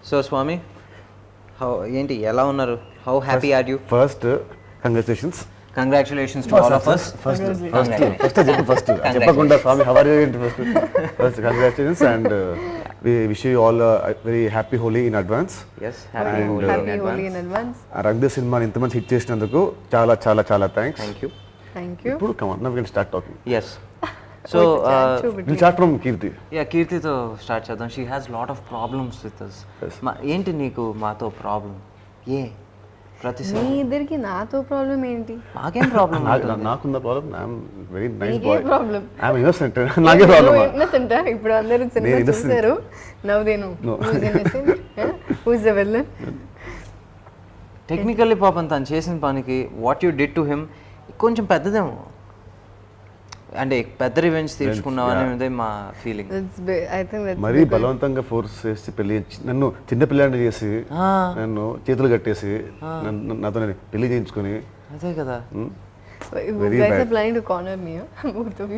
So స్వామి, ఏంటి ఎలా ఉన్నారు? How happy are you? First congratulations. Congratulations to all of us. First చెప్పకుండా Swami how are you ఏంటి first congratulations and we wish you all very happy Holi in advance. yes happy holi in advance. Rang సినిమాని ఇంత మంచి hit చేసినందుకు చాలా చాలా చాలా thanks. thank you ఇప్పుడు come on, now we can start talking. yes so will start from Keerthi. కీర్తితో start చేద్దాం. She has lot of problems with us. ఏంటి నీకు మాతో ప్రాబ్లం? ప్రతిసారి మీ ఇద్దరికి నాతో ప్రాబ్లం ఏంటి? నాకేం ప్రాబ్లం? నాకున్న problem, I'm very nice bye. Problem I'm innocent. నాకే ప్రాబ్లం. ఇన్నోసెంట్ ఇప్పుడు అందరూ సినిమా చూస్తారు. Now they know who is the villain. Technically పాపం తను చేసిన పనికి what you did to him కొంచెం పెద్దదేమో, అంటే పెద్ద రివెంజ్ తీర్చుకున్నావు అనేది మా ఫీలింగ్. మరీ బలవంతంగా ఫోర్స్ చేసి పెళ్లి, నన్ను చిన్న పిల్లాడిని చేసి నన్ను చేతులు కట్టేసి నాతో పెళ్లి చేయించుకొని, అదే కదా.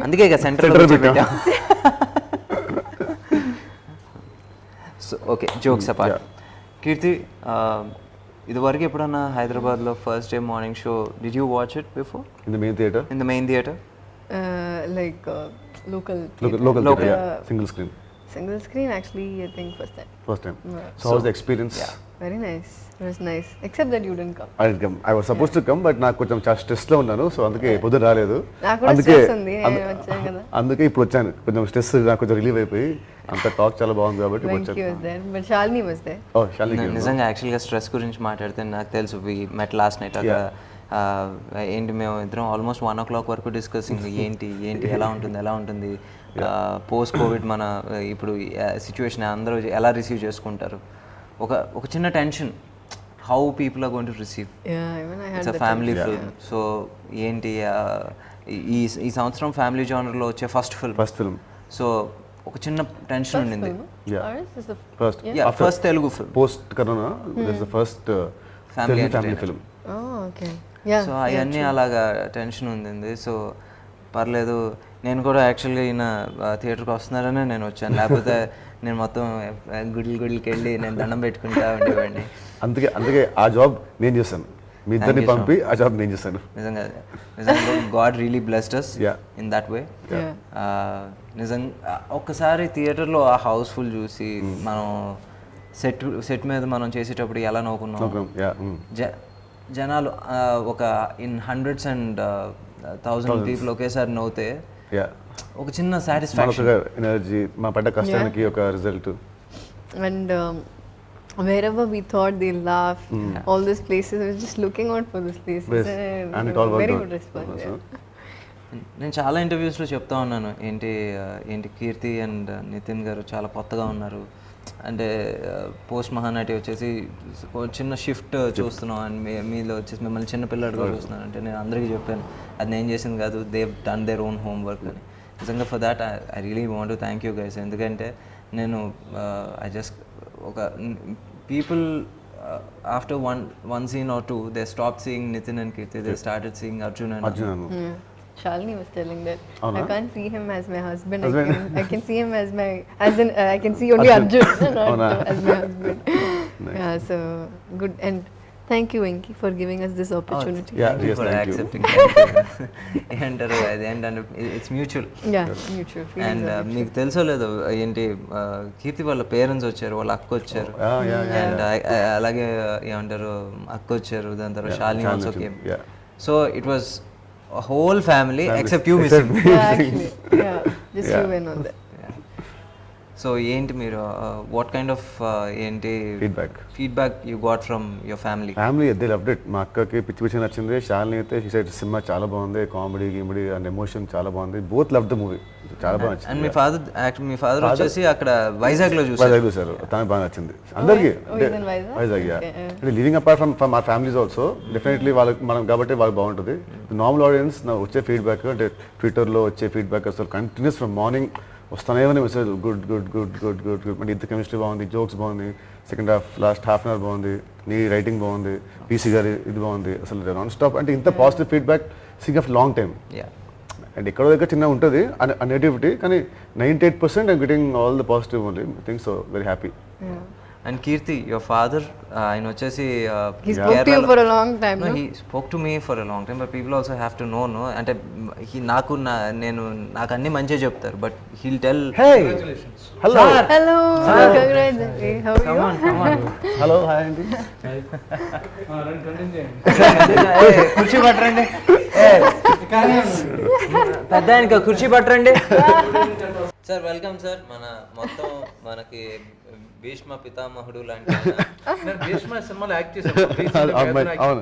అందుకే ఇక centre so okay, jokes apart. Keerthi, ఇదివరకు ఎప్పుడన్నా హైదరాబాద్లో first day morning show did you watch it before in the main theatre? like local single screen actually. I think first time. So how was the experience? Very nice, it was nice, except that you didn't come. I didn't come. I was supposed to come, but నాకు కొంచెం stress లో ఉన్నాను, so అందుకే పొద్దున రాలేదు. అందుకే ఇప్పుడు వచ్చాను. కొంచెం స్ట్రెస్ నాకు కొంచెం రిలీవ్ అయిపోయి అంత టాక్ చాలా బాగుంది కాబట్టి but Shalini was there. Oh, Shalini. నిజంగా యాక్చువల్గా స్ట్రెస్ గురించి మాట్లాడితే నాకు తెలుసు. వి మెట్ లాస్ట్ నైట్. ఏంటి మేము ఇద్దరం ఆల్మోస్ట్ 1 o'clock వరకు డిస్కసింగ్ ఏంటి ఎలా ఉంటుంది పోస్ట్ కోవిడ్ మన ఇప్పుడు సిచ్యువేషన్ అందరూ ఎలా రిసీవ్ చేసుకుంటారు. ఒక చిన్న tension, how people are going to receive. It's a family film. So ఏంటి ఈ సంవత్సరం ఫ్యామిలీ జానర్లో వచ్చే ఫస్ట్ ఫిల్మ్. సో ఒక చిన్న టెన్షన్ ఉండింది. First Telugu film post corona, this the first family film. So అవన్నీ అలాగా టెన్షన్ ఉంది. సో పర్లేదు, నేను కూడా యాక్చువల్గా ఈయన థియేటర్కి వస్తున్నారనే నేను వచ్చాను, లేకపోతే నేను మొత్తం గుడికి వెళ్ళి నేను దండం పెట్టుకుంటా ఉండేవాడిని. అందుకే ఆ జాబ్ నేను చేశాను, మీ ఇద్దరిని పంపి ఆ జాబ్ నేను చేశాను. నిజంగా God really blessed us in that way. నిజంగా ఒక్కసారి థియేటర్లో ఆ హౌస్ఫుల్ చూసి మనం సెట్ మీద మనం చేసేటప్పుడు ఎలా నవ్వుకున్నాం. జనాలు ఒక ఇన్ హండ్రెడ్స్ అండ్ 1000 పీపుల్ ఒకేసారి నవ్వుతే ఒక చిన్న సాటిస్ఫాక్షన్, ఎనర్జీ, మా పడ్డ కష్టానికి ఒక result. And wherever we thought they'll laugh, all these places, we were just looking out for these places. And it all worked very out. good response. నేను చాలా ఇంటర్వ్యూస్లో చెప్తా ఉన్నాను, ఏంటి కీర్తి అండ్ నితిన్ గారు చాలా కొత్తగా ఉన్నారు, అంటే పోస్ట్ మహానటి వచ్చేసి చిన్న షిఫ్ట్ చూస్తున్నాం అండ్ మీలో వచ్చేసి మిమ్మల్ని చిన్న పిల్లడుగా చూస్తున్నాను. అంటే నేను అందరికీ చెప్పాను అది నేను చేసింది కాదు, they've done their own homework అని. నిజంగా for that I really want to thank you guys. ఎందుకంటే నేను ఐ జస్ట్ ఒక people after one scene or two they stop seeing Nithin and Keerthi, they started seeing Arjun and Shalini was telling that I can't see him as my husband. I can see him as I can see only Arjun not as my husband. Nice. Yeah, so good. And thank you, Venki, for giving us this opportunity. Thank you for accepting. And it's mutual. Yeah, mutual. And మీకు తెలుసో లేదో ఏంటి కీర్తి వాళ్ళ parents వచ్చారు, వాళ్ళ అక్క వచ్చారు, and అలాగే ఏమంటారు అక్క వచ్చారు, దాని తర్వాత Shalini also came. So it was a whole family except you missing. Actually, just you went on that. So ఏంటి మీరు what kind of ఏంటి feedback you got from your family? They loved it. మా అక్కకి పిచ్చి నచ్చింది. షాలిని అయితే she said సినిమా చాలా బాగుంది, కామెడీ అండ్ ఎమోషన్ చాలా బాగుంది. both loved the movie. చాలా బాగా నచ్చింది. అండ్ మీ ఫాదర్ వచ్చేసి అక్కడ వైజాగ్లో చూసారు. తనకి బాగా నచ్చింది. అందరికీ వైజాగ్. అంటే living apart from our families also definitely వాళ్ళకి మనం కాబట్టి వాళ్ళకి బాగుంటుంది. నార్మల్ ఆడియన్స్ వచ్చే ఫీడ్బ్యాక్ అంటే ట్విట్టర్లో వచ్చే ఫీడ్బ్యాక్ అసలు కంటిన్యూస్ ఫ్రమ్ మార్నింగ్ వస్తానే మెసేజ్ గుడ్ అంటే ఇంత కెమిస్ట్రీ బాగుంది, జోక్స్ బాగుంది, second half last half an hour బాగుంది, నీ రైటింగ్ బాగుంది, పీసీ గారి ఇది బాగుంది, అసలు నాన్ స్టాప్ అంటే ఇంత positive feedback sing of long time. And ఎక్కడో దగ్గర చిన్న ఉంటుంది నెగిటివిటీ, కానీ 98% I'm getting all the positive only things. So very happy. And Keerthy your father ఆయన వచ్చేసి He spoke to you for a long time, no? he spoke to me for a long time, but people also have to know, no, అంటే నాకు అన్ని మంచిగా చెప్తారు, but he'll tell, Hey, hello. Hello, congratulations. How are you? Hello, hi Andy. కుర్చీ పట్టరండి, పెద్ద ఆయనకి కుర్చీ పట్టరండి. Sir welcome sir. మొత్తం మనకి భీష్మ పితామహుడు లాంటి భీష్మ సినిమాలో యాక్ట్ చేశాను,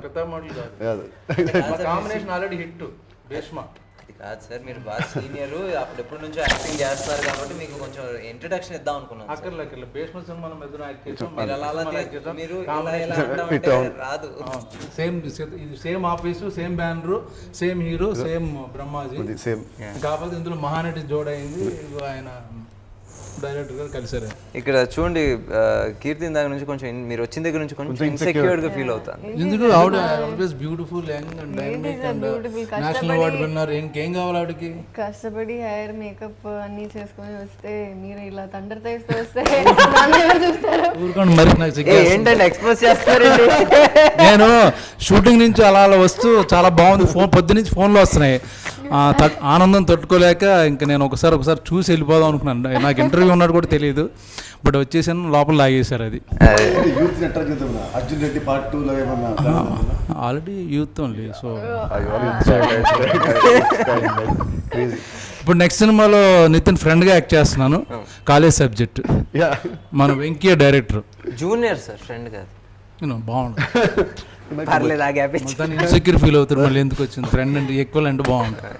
పితామహుడు కాదు. Combination already hit Bheeshma. అది కాదు సార్, మీరు బాగా సీనియర్, అప్పుడెప్పటి నుంచో యాక్టింగ్ చేస్తున్నారు కాబట్టి మీకు కొంచెం ఇంట్రడక్షన్ ఇద్దాం అనుకున్నాను. అక్కర్లే భీష్మ సినిమాలో మీద యాక్ట్ చేసాం. మీరు ఇలా అంటామంటే రాదు. Same office, same banner, same hero, same Brahmaji. కాకపోతే ఇందులో మహానటి జోడైంది, ఆయన డైరెక్టర్ గారు కలిసారు. ఇక్కడ చూడండి, కీర్తి దాని నుంచి కొంచెం మీరు వచ్చిన దగ్గర నుంచి కొంచెం ఇన్సెక్యూర్డ్ గా ఫీల్ అవుతాను. ఎందుకు ఆవిడ always beautiful, young and dynamic and national award winner. ఇంకేం కావాలి ఆవిడకి? కష్టపడి హెయిర్ మేకప్ అన్ని చేసుకొని వస్తే మీరు ఇలా తండ్రి తెస్తే వస్తే ఊరుకోండి మరి. నాకు ఏంటంటే ఎక్స్ప్రెస్ చేస్తారండి. నేను షూటింగ్ నుంచి అలా వస్తూ చాలా బాగుంది, పొద్దు నుంచి ఫోన్లో వస్తున్నాయి, ఆనందం తట్టుకోలేక ఇంకా నేను ఒకసారి చూసి వెళ్ళిపోదాం అనుకున్నాను. నాకు ఇంటర్వ్యూ ఉన్నాడు కూడా తెలియదు, బట్ వచ్చేసాను, లోపల లాగేశారు. అది ఆల్రెడీ యూత్ ఓన్లీ. సో ఇప్పుడు నెక్స్ట్ సినిమాలో నితిన్ ఫ్రెండ్గా యాక్ట్ చేస్తున్నాను, కాలేజ్ సబ్జెక్ట్. మన Venkaiah director. Junior sir, friend కాదు. బాగుంటుంది, పర్లేదు. ఇన్సెక్యూర్ ఫీల్ అవుతారు, మళ్ళీ ఎందుకు వచ్చింది ఫ్రెండ్ అంటే ఈక్వల్ అంటే బాగుంటుంది.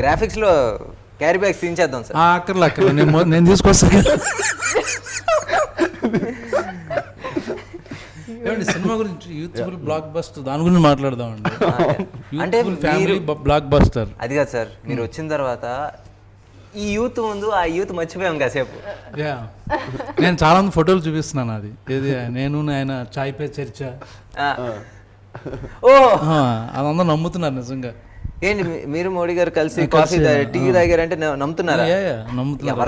గ్రాఫిక్స్ లో క్యారీ బ్యాగ్స్ తీయించేద్దాం సార్. అక్కర్లే నేను తీసుకొస్తాను. ఏమండి సినిమా గురించి, యూత్ఫుల్ బ్లాక్ బస్టర్, దాని గురించి మాట్లాడదామండి. అంటే ఫ్యామిలీ బ్లాక్ బస్టర్ అది కాదు సార్, మీరు వచ్చిన తర్వాత ఈ యూత్ ముందు ఆ యూత్ మర్చిపోయాం కాసేపు. నేను చాలా మంది ఫోటోలు చూపిస్తున్నాను, అది ఏది నేను ఆయన చాయ్ పే చర్చ, ఓ అదంతా నమ్ముతున్నారు నిజంగా. ఏంటి మీరు మోడీ గారు కలిసి కాఫీ టీ తాగారంటే నమ్ముతున్నారా? నమ్ముతున్నారు.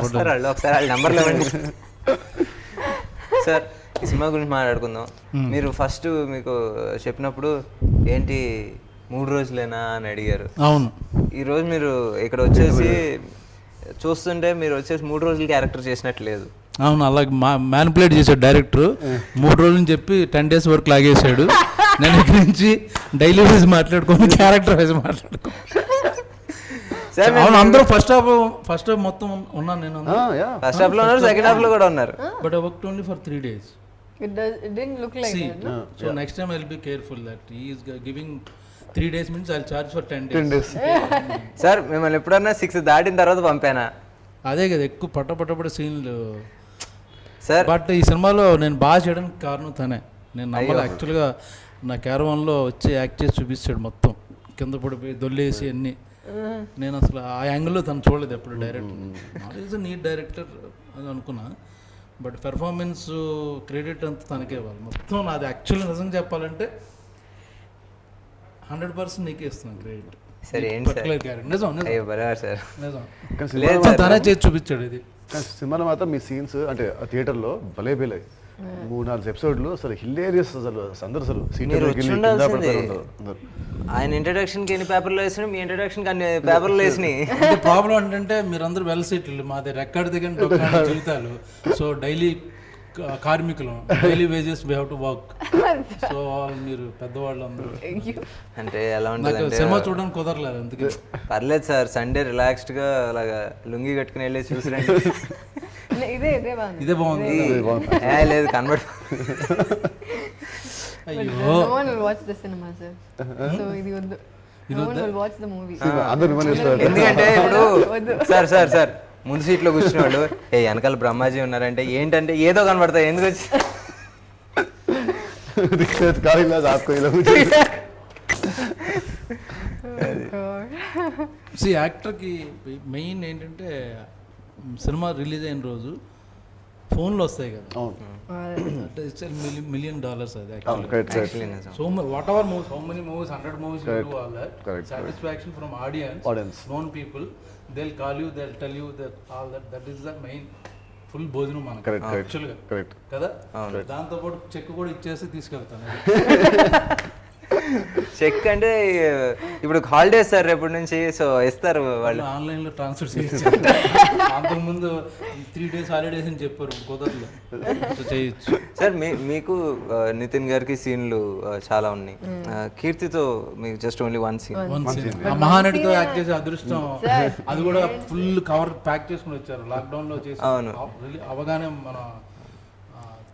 ఒకసారి వాళ్ళ నెంబర్లు ఇవ్వండి సార్. ఈ సినిమా గురించి మాట్లాడుకుందాం. మీరు ఫస్ట్ మీకు చెప్పినప్పుడు ఏంటి 3 రోజులేనా అని అడిగారు. అవును. ఈరోజు మీరు ఇక్కడ వచ్చేసి చూస్తుంటే మీరు వచ్చేసి 3 రోజులు క్యారెక్టర్ చేసినట్టు లేదు. అవును, అలాగే మ్యానిపులేట్ చేశాడు డైరెక్టర్. 3 రోజులు చెప్పి 10 days వరకు లాగేశాడు. నేను ఇక్కడి నుంచి డైలీ వైజ్ మాట్లాడుకోని క్యారెక్టర్ వైజ్ మాట్లాడుకో. అవును, అందరూ ఫస్ట్ హాఫ్ మొత్తం ఉన్నాను నేను. ఫస్ట్ హాఫ్ లో ఉన్నారు, సెకండ్ హాఫ్ లో కూడా ఉన్నారు. But I worked only for 3 days. It didn't look like that, no? So next time I'll be careful that he is giving 3 days means I'll charge for 10 days. Sir మిమ్మల్ని ఎప్పుడన్నా 6 దాటిన తర్వాత పంపానా? అదే కదా ఎక్కువ పట్టపట్టపడి సీన్లు సార్. బట్ ఈ సినిమాలో నేను బాగా చేయడానికి కారణం తనే. నేను నమ్మలే యాక్చువల్గా. నా క్యారవాన్లో వచ్చి యాక్ట్ చేసి చూపించాడు, మొత్తం కింద పడిపోయి దొల్లేసి అన్నీ. నేను అసలు ఆ యాంగిల్లో తను చూడలేదు ఎప్పుడు. డైరెక్టర్ ఈజ్ నీట్ డైరెక్టర్ అని అనుకున్నా, బట్ పెర్ఫార్మెన్స్ క్రెడిట్ అంతా తనకే ఇవ్వాలి మొత్తం. నాది యాక్చువల్గా నిజంగా చెప్పాలంటే 100% నీకే ఇస్తున్నాను క్రెడిట్. సరే తనే చేసి చూపించాడు ఇది. సినిమాలో మాత్రం మీ సీన్స్ అంటే థియేటర్లో భలే 3-4 ఎపిసోడ్లు అసలు హిలేరియస్. అసలు అందరూ అసలు ఆయన ఇంట్రడక్షన్ కి ఎన్ని పేపర్లు వేసినా, మీ ఇంట్రడక్షన్ కి అన్ని పేపర్లు వేసినాయి. ప్రాబ్లం ఏంటంటే మీరందరూ వెల్ సెటిల్డ్, మాది రెక్కడి దగ్గర జీవితాలు. సో డైలీ కార్మికులు, daily wages we have to work. So మీరు పెద్దవాళ్ళు అందరూ అంటే ఎలా ఉంటుంది, సినిమా చూడడానికి కుదరలేదు. అందుకే పర్లేదు సార్, సండే రిలాక్స్డ్ గా అలాగా లుంగి కట్టుకుని వెళ్ళి చూసిరండి. ఇదే బాగుంది. లేదు కన్వర్ట్. అయ్యో ఎందుకంటే ఇప్పుడు సార్ ముందు సీట్లో కూర్చున్న వాళ్ళు వెనకాల బ్రహ్మాజీ ఉన్నారంటే ఏంటంటే ఏదో కనబడతాయి. ఎందుకు వచ్చి యాక్టర్కి మెయిన్ ఏంటంటే సినిమా రిలీజ్ అయిన రోజు ఫోన్లో వస్తాయి కదా, $1 million అది. So what ever movies, how many movies, 100 movies you do, all that satisfaction from audience, known people, they'll call you, they'll tell you that all that is the main full భోజనం మనకి correct యాక్చువల్గా correct కదా, దాంతోపాటు check కూడా ఇచ్చేసి తీసుకెళ్తాను. Check అంటే ఇప్పుడు హాలిడేస్ సార్ రేపటి నుంచి, సో ఇస్తారు వాళ్ళు. ఆన్లైన్లో ట్రాన్స్ఫర్ చేయొచ్చు. అంతకుముందు 3 days హాలిడేస్ అని చెప్పారు, కుదరదు. చేయొచ్చు సార్. మీకు నితిన్ గారికి సీన్లు చాలా ఉన్నాయి. కీర్తితో మీకు జస్ట్ ఓన్లీ 1 scene. ఆ మహానటితో యాక్ట్ చేసే అదృష్టం, అది కూడా ఫుల్ కవర్ ప్యాక్ చేసుకుని వచ్చారు లాక్డౌన్ లో చేసి. అవగానే మన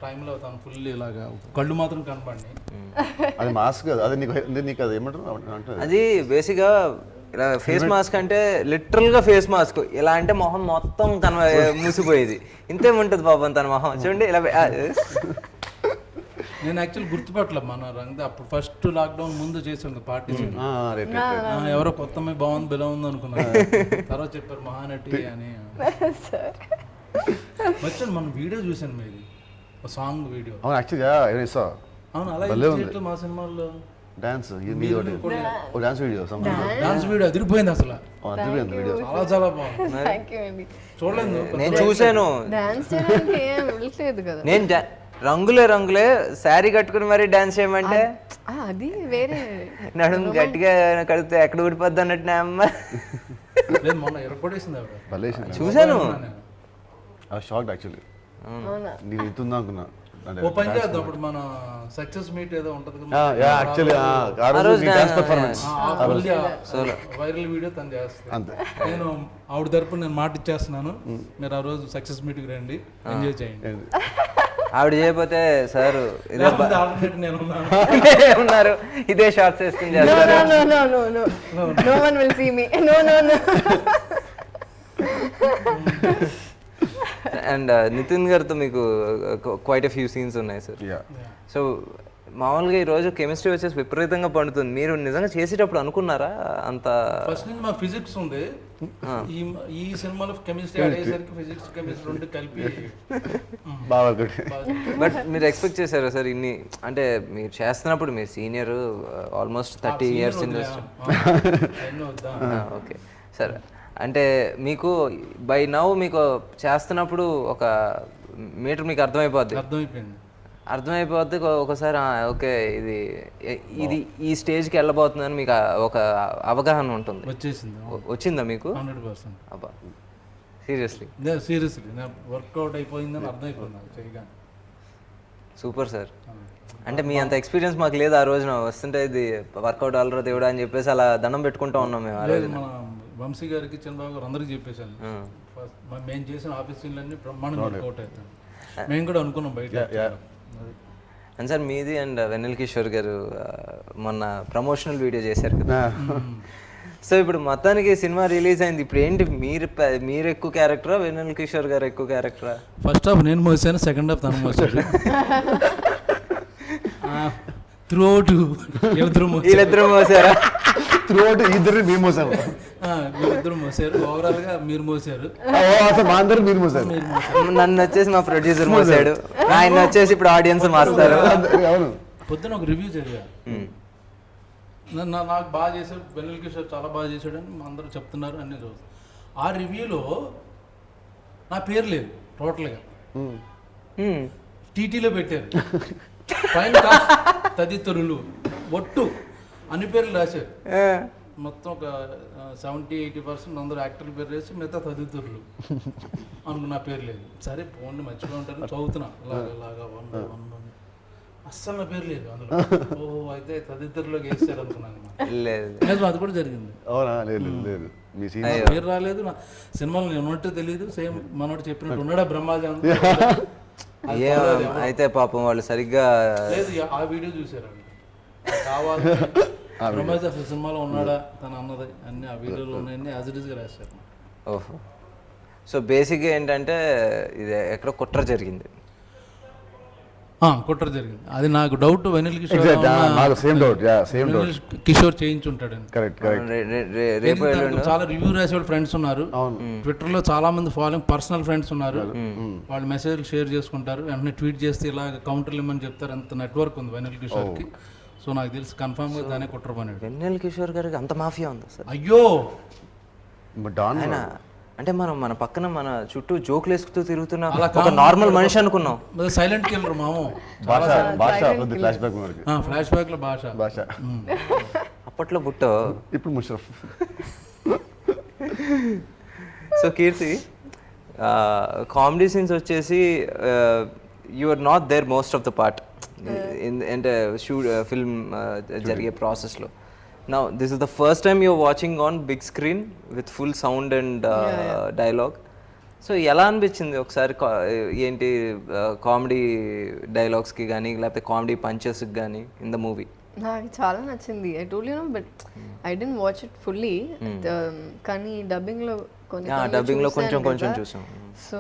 టైంలో తను ఫుల్ ఇలాగా కళ్ళు మాత్రం కనపడి. అది మాస్క్ కదా, అది నీకు అది ఏమంటారు అంటే అది బేసిక్గా ఇలా ఫేస్ మాస్క్ అంటే లిటరల్ గా ఫేస్ మాస్క్. ఇలా అంటే మొహం మొత్తం మూసిపోయేది. ఇంతేముంటది పాపం తన మొహం చూడండి ఇలా. నేను యాక్చువల్ గుర్తుపట్టలే మన రంగ అప్పుడు ఫస్ట్ లాక్డౌన్ ముందు చేసాం పార్టీస్. ఎవరో కొత్త బాగుంది బిలా ఉంది అనుకున్నాను. తర్వాత చెప్పారు మహానటి అని. వచ్చాను మన వీడియో చూసాను మీది, సాంగ్ వీడియో. అవును యాక్చువల్గా అవును అలా మా సినిమాల్లో dance dance video dance video అదిరిపోయింది అసలు. వీడియో చాలా చాలా బాగుంది. చూడలేదు నేను చూసాను. నేను రంగులే రంగులే శారీ కట్టుకుని మరి డాన్స్ చేయమంటే అది వేరే నడుము గట్టిగా కడితే ఎక్కడ ఊడిపోద్ది అన్నట్టు నా అమ్మ. మొన్న ఎరపడేసింది చూసాను. Shock actually. నేను ఇస్తుందా అనుకున్నా. ఓ పని చేద్దాం, ఇప్పుడు మన సక్సెస్ మీట్ ఏదో ఉంటది వైరల్ వీడియో తను చేస్తాను. నేను ఆవిడ తరపున నేను మాట ఇచ్చేస్తున్నాను, మీరు ఆ రోజు సక్సెస్ మీట్ కి రండి, ఎంజాయ్ చేయండి. ఆవిడ చేయకపోతే సార్ నేను ఉన్నారు ఇదే షార్ట్స్ వేసుకుని అండ్ నితిన్ గారితో మీకు క్వైట్ ఎ ఫ్యూ సీన్స్ ఉన్నాయి సార్. సో మామూలుగా ఈరోజు కెమిస్ట్రీ వచ్చేసి విపరీతంగా పండుతుంది. మీరు నిజంగా చేసేటప్పుడు అనుకున్నారా అంత? ఫస్ట్ నుంచి మా ఫిజిక్స్ ఉంది, ఈ సినిమాలో కెమిస్ట్రీ అయ్యేసరికి ఫిజిక్స్ కెమిస్ట్రీ రెండు కలిపి. బట్ మీరు ఎక్స్పెక్ట్ చేశారా సార్ ఇన్ని? అంటే మీరు చేస్తున్నప్పుడు మీరు senior almost 30 years industry. Okay sir, అంటే మీకు బై నౌ మీకు చేస్తున్నప్పుడు ఒక మీటర్ మీకు అర్థమైపోద్ది ఒకసారి. ఓకే ఇది ఈ స్టేజ్కి వెళ్ళబోతుందని మీకు ఒక అవగాహన ఉంటుంది. వచ్చిందా మీకు? 100%. అబ్బా సీరియస్లీ వర్కౌట్ అయిపోయిందని అర్థమైపోయింది. Super sir. అంటే మీ అంత ఎక్స్పీరియన్స్ మాకు లేదు. ఆ రోజున వస్తుంటే ఇది వర్కౌట్ అవ్వరా దేవుడా అని చెప్పేసి అలా దండం పెట్టుకుంటా ఉన్నాం మేము. ఆ రోజు వంశీ గారికి, చంద్రబాబు గారు అందరికి చెప్పేశాను, మేము చేసిన ఆఫీస్ సీన్లన్నీ బ్రహ్మాండంగా వర్కౌట్ అవుతాయి. మేము కూడా అనుకున్నాం బయట. అండ్ సార్ మీది అండ్ వెన్నెల కిషోర్ గారు మొన్న ప్రమోషనల్ వీడియో చేశారు కదా. సో ఇప్పుడు మొత్తానికి సినిమా రిలీజ్ అయింది. ఇప్పుడు ఏంటి, మీరు ఎక్కువ క్యారెక్టరా వెన్నెల కిషోర్ గారు ఎక్కువ క్యారెక్టరా? ఫస్ట్ హాఫ్ నేను మోసాను, సెకండ్ హాఫ్ తను మోసాడు. వీళ్ళిద్దరూ మోసారా? ఇద్దరు మేము మోసాము. వీళ్ళిద్దరు మోసారు, ఓవరాల్ గా మీరు మోసారు. మీరు మోసారు. నన్ను వచ్చేసి మా ప్రొడ్యూసర్ మోసాడు, ఆయన వచ్చేసి ఇప్పుడు ఆడియన్స్ మాస్తారు. పొద్దున ఒక రివ్యూ చదివా, నాకు బాగా చేశాడు, వెన్నెల కిషోర్ చాలా బాగా చేశాడు అని అందరూ చెప్తున్నారు అన్ని రోజు. ఆ రివ్యూలో నా పేరు లేదు టోటల్గా, టీటీలో పెట్టారు. పైన తదితరులు ఒట్టు అన్ని పేర్లు రాశారు. మొత్తం ఒక 70-80% అందరూ యాక్టర్ల పేరు వేసి మిగతా తదితరులు అనుకున్న పేరు లేదు. సరే ఫోన్ మర్చిపోయి ఉంటారు, చదువుతున్నా ఇలాగా 1 అస్సలు నా పేరు లేదు అందులో. ఓహో అయితే తదితరులోకి వేసారు అనుకున్నాను. అది కూడా జరిగింది. పేరు రాలేదు, నా సినిమాలో నేను ఉన్నట్టు తెలియదు. సేమ్ మనోడు చెప్పినట్టు ఉన్నాడా బ్రహ్మాజీ అయితే పాపం వాళ్ళు సరిగ్గా లేదు. ఆ వీడియో చూసారు కావాలి, బ్రహ్మాజీ అసలు సినిమాలో ఉన్నాడా తను అన్నది అన్ని ఆ వీడియోలో ఉన్నాయని యాజ్ ఇట్ ఈస్గా రాశారు. ఓహో. సో బేసిక్గా ఏంటంటే ఇది ఎక్కడో కుట్ర జరిగింది. కుట్ర జరిగింది, అది నాకు డౌట్. వెన్నెల కిషోర్ చేయించుంటాడు. చాలా రివ్యూ రాసే ఫ్రెండ్స్ ఉన్నారు, ట్విట్టర్ లో చాలా మంది ఫాలోయింగ్ పర్సనల్ ఫ్రెండ్స్ ఉన్నారు. వాళ్ళు మెసేజ్లు షేర్ చేసుకుంటారు, వెంటనే ట్వీట్ చేస్తే ఇలాగ కౌంటర్లు ఇమ్మని చెప్తారు. అంత నెట్వర్క్ ఉంది వెన్నెల కిషోర్ కి. సో నాకు తెలిసి కన్ఫర్మ్ గా దానే కుట్ర పని. వెన్నెల కిషోర్ గారికి అంత మాఫియా ఉంది సార్? అయ్యో అంటే మనం మన పక్కన మన చుట్టూ జోకులు వేసుకుతూ తిరుగుతున్న ఒక నార్మల్ మనిషి అనుకున్నాం. సైలెంట్ కిల్లర్ మాము. భాష ఫ్లాష్ బ్యాక్ మనకి. ఫ్లాష్ బ్యాక్ లో భాష. అప్పట్లో బుట్టో, ఇప్పుడు Musharraf. So Keerthy, comedy scenes వచ్చేసి you are not there most of the part అంటే ఫిల్మ్ జరిగే ప్రాసెస్లో. Now, this is the first time you're watching on big screen with full sound and dialogue. So ఎలా అనిపించింది ఒకసారి ఏంటి కామెడీ డైలాగ్స్కి కానీ లేకపోతే కామెడీ పంచెస్కి కానీ ఇన్ ద మూవీ? నాకు చాలా నచ్చింది. I told you know, but I didn't watch it fully. కానీ డబ్బింగ్లో డబ్బింగ్లో కొంచెం చూసాం. సో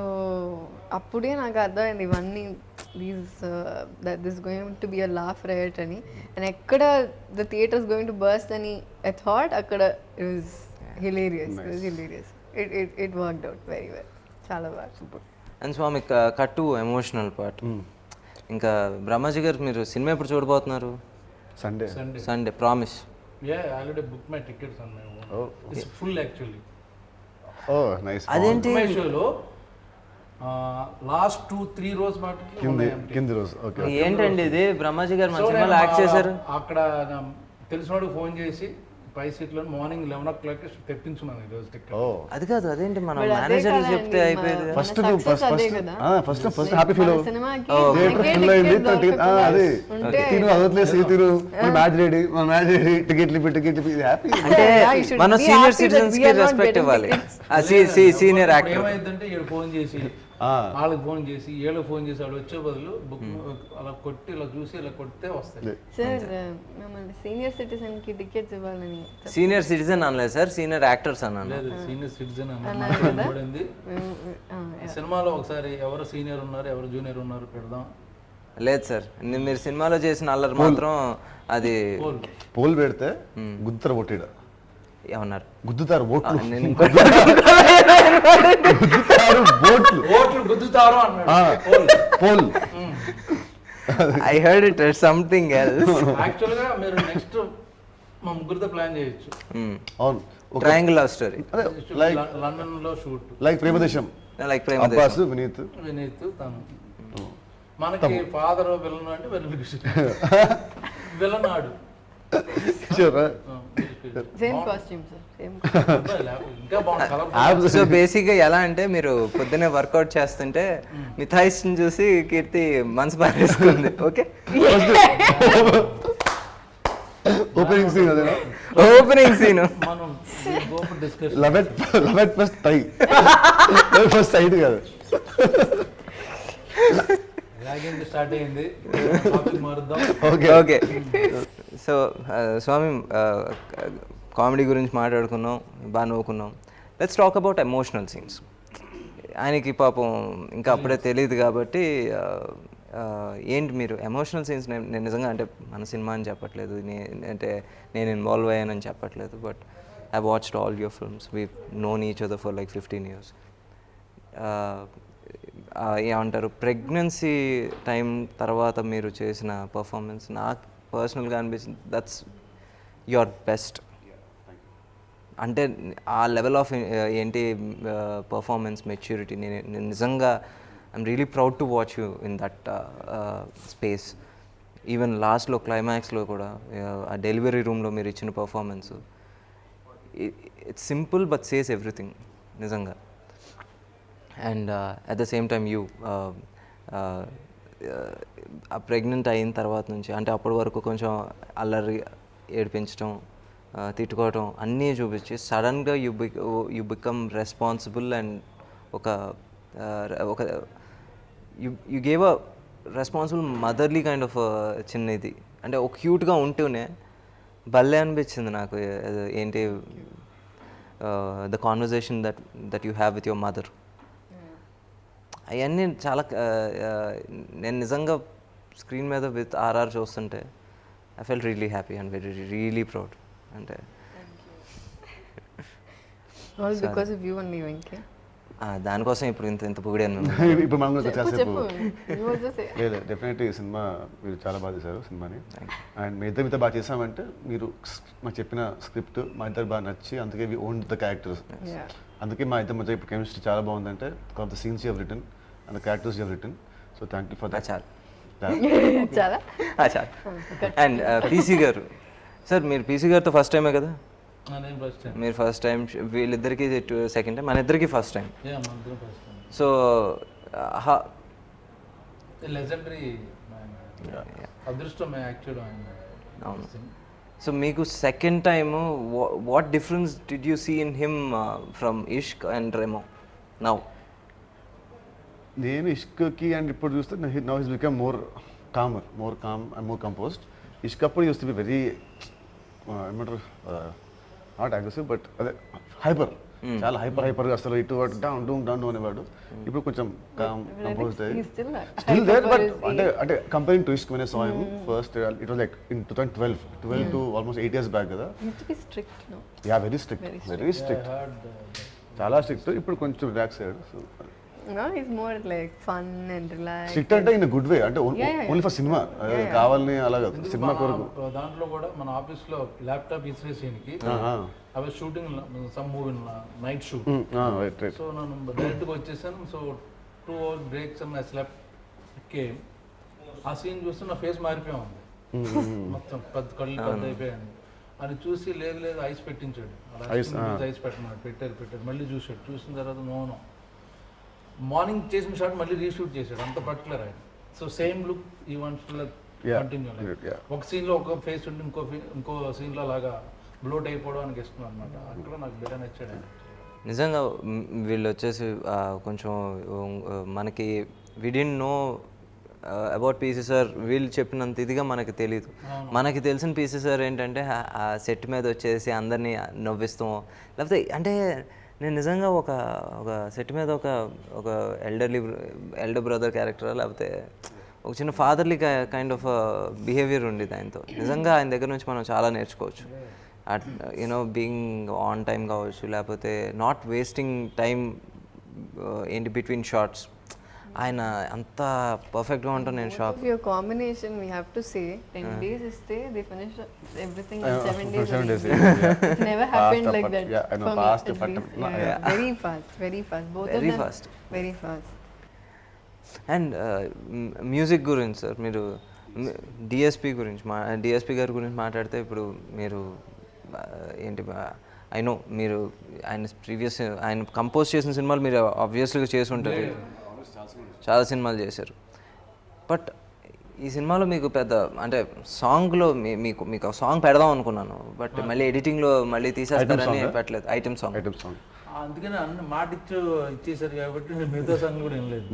అప్పుడే నాకు అర్థమైంది ఇవన్నీ this going to be a laugh right అని. అండ్ ఎక్కడ the theatres going to burst అని ఐ థాట్ అక్కడ it was hilarious. It worked out very well. చాలా బాగా. సూపర్. అండ్ స్వామి కట్టు ఎమోషనల్ పార్ట్. ఇంకా బ్రహ్మాజీ గారు మీరు సినిమా ఎప్పుడు చూడబోతున్నారు? Sunday promise. Already book my tickets on my own. It's full actually. Nice. అదేంటి షోలో లాస్ట్ 2-3 రోజు కింది రోజు. ఓకే. ఏంటండి ఇది? బ్రహ్మాజీ గారు మన సినిమాలో యాక్ట్ చేశారు. అక్కడ తెలిసినోడికి ఫోన్ చేసి పై సీట్లో మార్నింగ్ 11 o'clock తెప్పించున్నాను ఈరోజు టికెట్. అది కాదు, అదేంటి మనం మేనేజర్ చెప్తే అయిపోయేది. ఫస్ట్ హ్యాపీ ఫీల్ ఫుల్ అయింది. అదే తిను అదట్లేదు తిను మ్యాచ్ రెడీ టికెట్లు హ్యాపీ. అంటే మన సీనియర్ సిటిజన్స్ కి రెస్పెక్ట్ ఇవ్వాలి. సీనియర్ యాక్టర్ ఏమైందంటే వీళ్ళు ఫోన్ చేసి వాళ్ళకి ఫోన్ చేసి వీళ్ళకి ఫోన్ చేసి వాళ్ళు వచ్చే బదులు బుక్ అలా కొట్టి ఇలా చూసి ఇలా కొడితే వస్తాయి. సార్ మిమ్మల్ని సీనియర్ సిటిజన్ కి టికెట్స్ ఇవ్వాలని. సీనియర్ సిటిజన్ అనలేదు సార్, సీనియర్ యాక్టర్స్ అన్నాను. లేదు, సీనియర్ సిటిజన్ అన్నది. సినిమాలో ఒకసారి ఎవరు సీనియర్ ఉన్నారు ఎవరు జూనియర్ ఉన్నారు పెడదాం. లేదు సార్, మీరు సినిమాలో చేసిన అల్లరి మాత్రం అది పోల్ పెడితే గుద్దరు కొట్టిడ ఏమన్నారు? గుద్దుతారు ఓట్లు. గుద్దుతారు poll. I heard it something else. Actual గా మీరు నెక్స్ట్ మా ముగ్గురితో ప్లాన్ చేయొచ్చు. అవును, triangle love story like London లో shoot, like Premadesam, like Premadesam, Vineeth తను. మనకి ఫాదర్ విలన్ అంటే విలన్ ఆడు. Same costume sir, same. So basic గా ఎలా అంటే మీరు పొద్దునే వర్కౌట్ చేస్తుంటే మీ థైస్ ని చూసి కీర్తి మనసు పారేసుకుంది. ఓకే, ఓపెనింగ్ సీన్ అదేనా? ఓపెనింగ్ సీన్ మనం లవ్ ఫస్ట్ టై ఫస్ట్ సైడ్ కాదు. స్టార్ట్ అయింది. ఓకే. సో స్వామి, కామెడీ గురించి మాట్లాడుకున్నాం, బాగా నవ్వుకున్నాం. Let's talk about emotional scenes. ఆయనకి పాపం ఇంకా అప్పుడే తెలియదు కాబట్టి ఏంటి మీరు ఎమోషనల్ సీన్స్? నేను నిజంగా అంటే మన సినిమా అని చెప్పట్లేదు, అంటే నేను ఇన్వాల్వ్ అయ్యానని చెప్పట్లేదు, but I watched all your films. We known each other for like 15 years. ఏమంటారు, ప్రెగ్నెన్సీ టైం తర్వాత మీరు చేసిన పర్ఫార్మెన్స్ నాకు పర్సనల్గా అనిపించింది దట్స్ యువర్ బెస్ట్. అంటే ఆ లెవెల్ ఆఫ్ ఏంటి పర్ఫార్మెన్స్, మెచ్యూరిటీ, నేను నిజంగా I'm really proud to watch you in that space. Even లాస్ట్లో క్లైమాక్స్లో కూడా ఆ డెలివరీ రూమ్లో మీరు ఇచ్చిన performance, it's simple but says everything నిజంగా. And at the same time you pregnant అయిన తర్వాత నుంచి, అంటే అప్పటి వరకు కొంచెం అల్లరి, ఏడిపించడం, తిట్టుకోవటం అన్నీ చూపించి సడన్గా యూ బికమ్ రెస్పాన్సిబుల్ అండ్ ఒక you gave a responsible motherly kind of చిన్న ఇది. అంటే ఒక క్యూట్గా ఉంటూనే భలే అనిపించింది నాకు. ఏంటి the conversation that you have with your mother, అవన్నీ చాలా నేను నిజంగా స్క్రీన్ మీద విత్ ఆర్ఆర్ చూస్తుంటే I felt really happy and really proud. అంటే దానికోసం ఇప్పుడు ఇంత పొగిడాను. ఇప్పుడు మనం లేదు, డెఫినెట్లీ ఈ సినిమా మీరు చాలా బాగా చేశారు సినిమాని. అండ్ మీ ఇద్దరు బాగా చేసామంటే మీరు మాకు చెప్పిన స్క్రిప్ట్ మా ఇద్దరు బాగా నచ్చి అందుకే వి ఓన్ ద క్యారెక్టర్స్. అందుకే మా ఇద్దరి మధ్య ఇప్పుడు కెమిస్ట్రీ చాలా బాగుందంటే the scenes you have written and the characters you have written. So thank you for that. చాలు చాలా చాలు. అండ్ పీసీ గారు సార్, మీరు పీసీ గారితో ఫస్ట్ టైమే కదా? నేను ఫస్ట్ టైం. మీరు ఫస్ట్ టైం, వీళ్ళిద్దరికి సెకండ్ టైం, మన ఇద్దరికి first time. First time. So legendary అదృష్టం యాక్చువల్. అవును. సో మీకు second time what difference did you see in him from Ishq and Remo now? నేను ఇష్క్కి అండ్ ఇప్పుడు చూస్తే now his become more calm and more composed. Ishq అప్పుడు use to be very ఏమంటారు, not aggressive but అదే hyper, చాలా హైపర్గా అసలు ఇటు అటు డౌన్ అనేవాడు. ఇప్పుడు కొంచెం కామ్ కంపోజ్డ్ అయ్యి స్టిల్ దేర్, బట్ అంటే comparing to Ishq when I saw him first it was like in 2012 to almost 8 years back కదా. యా వెరీ స్ట్రిక్ట్ చాలా స్ట్రిక్ట్. ఇప్పుడు కొంచెం రిలాక్స్ అయ్యాడు. So No, he's more like fun and relaxed. Strict అంటే in good way, అంటే only for cinema కావాలని అలాగా cinema కొరకు. దాంట్లో కూడా మన ఆఫీస్లో ల్యాప్టాప్ ఇన్స్టలేషన్కి అవి shooting some movie night shoot. So నన్ను డైరెక్ట్గా వచ్చేసాను. So 2 hours breaks and I slept came. ఆ సీన్ చూస్తే నా ఫేస్ మారిపోయి ఉంది మొత్తం, పెద్ద కళ్ళు పెద్ద అయిపోయాను. అని చూసి లేదు ఐస్ పెట్టించాడు. ఐస్ పెట్టారు మళ్ళీ చూసిన తర్వాత నో మార్నింగ్ చేసిన షాట్ మళ్ళీ రీషూట్ చేశాడు. అంత పర్టికులర్ ఆయన. సో సేమ్ లుక్ ఈ వాంట్స్ టు కంటిన్యూ. ఒక సీన్లో ఒక ఫేస్ ఉండి ఇంకో సీన్లో అలాగా బ్లోట్ అయిపోవడానికి ఇష్టం అనమాట. అక్కడ నాకు బాగా నచ్చాడు ఆయన. నిజంగా వీళ్ళు వచ్చేసి కొంచెం మనకి we didn't know about PC sir. వీళ్ళు చెప్పినంత ఇదిగా మనకి తెలియదు. మనకి తెలిసిన పీసీ సార్ ఏంటంటే ఆ సెట్ మీద వచ్చేసి అందరినీ నవ్విస్తాం, లేకపోతే అంటే నేను నిజంగా ఒక సెట్ మీద ఒక ఎల్డర్ బ్రదర్ క్యారెక్టర్, లేకపోతే ఒక చిన్న ఫాదర్లీ కైండ్ ఆఫ్ బిహేవియర్ ఉండేది ఆయనతో. నిజంగా ఆయన దగ్గర నుంచి మనం చాలా నేర్చుకోవచ్చు. యూనో బీయింగ్ ఆన్ టైం కావచ్చు, లేకపోతే నాట్ వేస్టింగ్ టైం ఏంటి బిట్వీన్ షార్ట్స్. ఆయన అంత పర్ఫెక్ట్గా ఉంటాను నేను shock. Your combination, we have to say 10 days stay, they finish everything in 7 days. It's never happened like that. Yeah, I know, fast. Very fast. Both of them very fast. And music గురించి sir, మీరు DSP గురించి DSP గారి గురించి మాట్లాడితే ఇప్పుడు మీరు ఏంటి, I know మీరు ఆయన కంపోజ్ చేసిన సినిమాలు మీరు ఆబ్వియస్లీగా చేసి ఉంటారు, చాలా సినిమాలు చేశారు. బట్ ఈ సినిమాలో మీకు పెద్ద అంటే సాంగ్లో మీకు సాంగ్ పెడదాం అనుకున్నాను, బట్ మళ్ళీ ఎడిటింగ్లో మళ్ళీ తీసేస్తారని పెట్టలేదు. ఐటమ్ సాంగ్ అందుకని అన్ని మాట ఇచ్చేసారు కాబట్టి మిగతా సాంగ్ కూడా ఏం లేదు.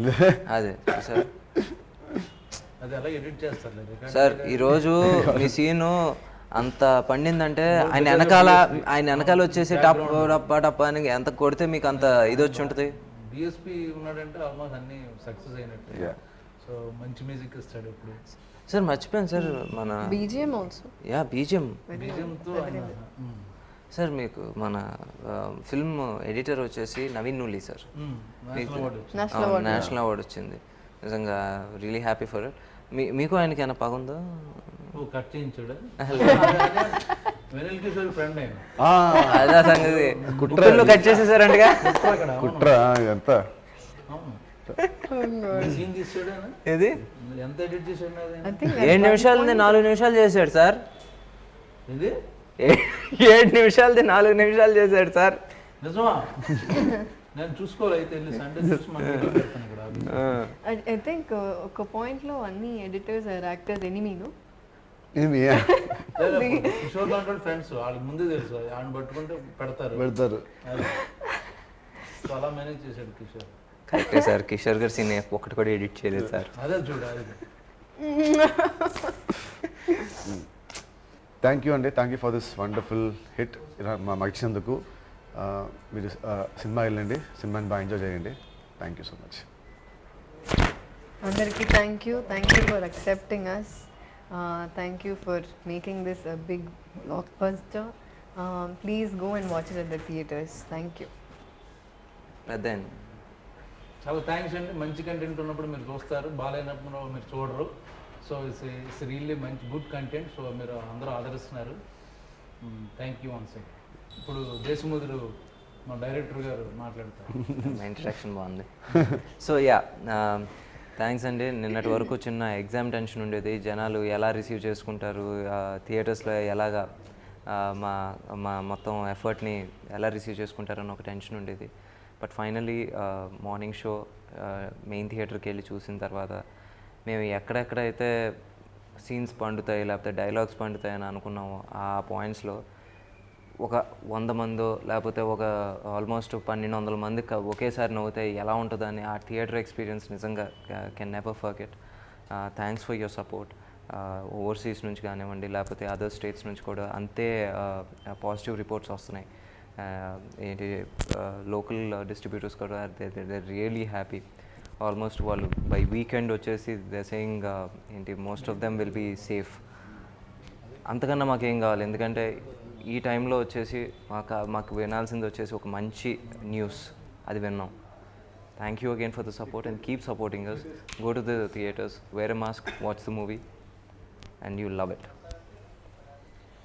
అదే సార్, అది అలా ఎడిట్ చేస్తారు సార్. ఈరోజు మీ సీను అంత పండిందంటే ఆయన వెనకాల వచ్చేసి టప్ టప్ అని ఎంత కొడితే మీకు అంత ఇది వచ్చి ఉంటుంది. డిఎస్పి ఉన్నాడంటే ఆల్మోస్ట్ అన్ని సక్సెస్ అయినట్టు. సో మంచి మ్యూజిక్ ఇస్తాడు ఇప్పుడు. సార్ మర్చిపోయాను సార్, మన BGM ఆల్సో. యా బీజిఎం తో సార్. మీకు మన ఫిల్మ్ ఎడిటర్ వచ్చేసి Naveen Nooli sir. National award వచ్చింది. నిజంగా రియలీ హ్యాపీ ఫర్ ఇట్. మీకు ఆయనకి ఏమైనా పగుందా? కట్ చేయించాడు. వెనల్ కిషోర్ ఫ్రెండ్ అయిన అదే సంగతి. కుట్రలో కట్ చేసేసారంటగా. కుట్ర ఎంత సీన్ తీసాడు. ఏది ఎంత ఎడిట్ చేశాడు? 7 నిమిషాలది 4 నిమిషాలు చేశాడు సార్. ఇది 7 నిమిషాలది 4 నిమిషాలు చేశాడు సార్. నిజమా? నేను చూసుకోవాలి అయితే సండే చూసి మనకి పెడతాను ఇక్కడ. I think ఒక పాయింట్ లో అన్ని ఎడిటర్స్ ఆర్ యాక్టర్స్ ఎనిమీను. కిషోర్ లాంటి ఫ్రెండ్స్ వాళ్ళకి ముందే తెలుసు, ఆయన పట్టుకుంటే పెడతారు. అలా మేనేజ్ చేశాడు కిషోర్. కరెక్టే సార్. కిషోర్ గారు సీన్ ఒకటి కూడా ఎడిట్ చేయలేదు సార్. అదే చూడాలి. థ్యాంక్ యూ అండి, thank you for this wonderful hit మాకు ఇచ్చినందుకు. మీరు సినిమా వెళ్ళండి, సినిమాని బాగా ఎంజాయ్ చేయండి. Thank you so much. అందరికీ thank you for accepting us. Thank you for making this a big blockbuster. Please go and watch it at the theaters. Thank you. Then చాలా థ్యాంక్స్ అండి. మంచి కంటెంట్ ఉన్నప్పుడు మీరు చూస్తారు, బాగాలేనప్పుడు మీరు చూడరు. సో ఇట్స్ రియల్లీ మంచి గుడ్ కంటెంట్. సో మీరు అందరూ ఆదరిస్తున్నారు. Thank you once. ఇప్పుడు దేశముద్రు మా డైరెక్టర్ గారు మాట్లాడతారు. మా ఇంట్రడక్షన్ బాగుంది. సో యా, థ్యాంక్స్ అండి. నిన్నటి వరకు చిన్న ఎగ్జామ్ టెన్షన్ ఉండేది, జనాలు ఎలా రిసీవ్ చేసుకుంటారు, థియేటర్స్లో ఎలాగా మా మా మొత్తం ఎఫర్ట్ని ఎలా రిసీవ్ చేసుకుంటారని ఒక టెన్షన్ ఉండేది. But finally morning show main థియేటర్కి వెళ్ళి చూసిన తర్వాత మేము ఎక్కడెక్కడైతే సీన్స్ పండుతాయి లేకపోతే డైలాగ్స్ పండుతాయి అని అనుకున్నామో ఆ పాయింట్స్లో ఒక 100 మందో లేకపోతే ఒక ఆల్మోస్ట్ 1200 మంది ఒకేసారి నవ్వుతాయి, ఎలా ఉంటుందని ఆ థియేటర్ ఎక్స్పీరియన్స్ నిజంగా can never forget. Thanks for your support. Overseas నుంచి కానివ్వండి లేకపోతే అదర్ స్టేట్స్ నుంచి కూడా అంతే పాజిటివ్ రిపోర్ట్స్ వస్తున్నాయి. ఏంటి లోకల్ డిస్ట్రిబ్యూటర్స్ కూడా దే రియలీ హ్యాపీ. ఆల్మోస్ట్ వాళ్ళు బై వీకెండ్ వచ్చేసి దే సేయింగ్ ఏంటి most of them will be safe. అంతకన్నా మాకేం కావాలి, ఎందుకంటే ఈ టైంలో వచ్చేసి మాకు వినాల్సింది వచ్చేసి ఒక మంచి న్యూస్, అది విన్నాం. Thank you again for the support and keep supporting us. Go to the theatres, wear a mask, watch the movie and you love it.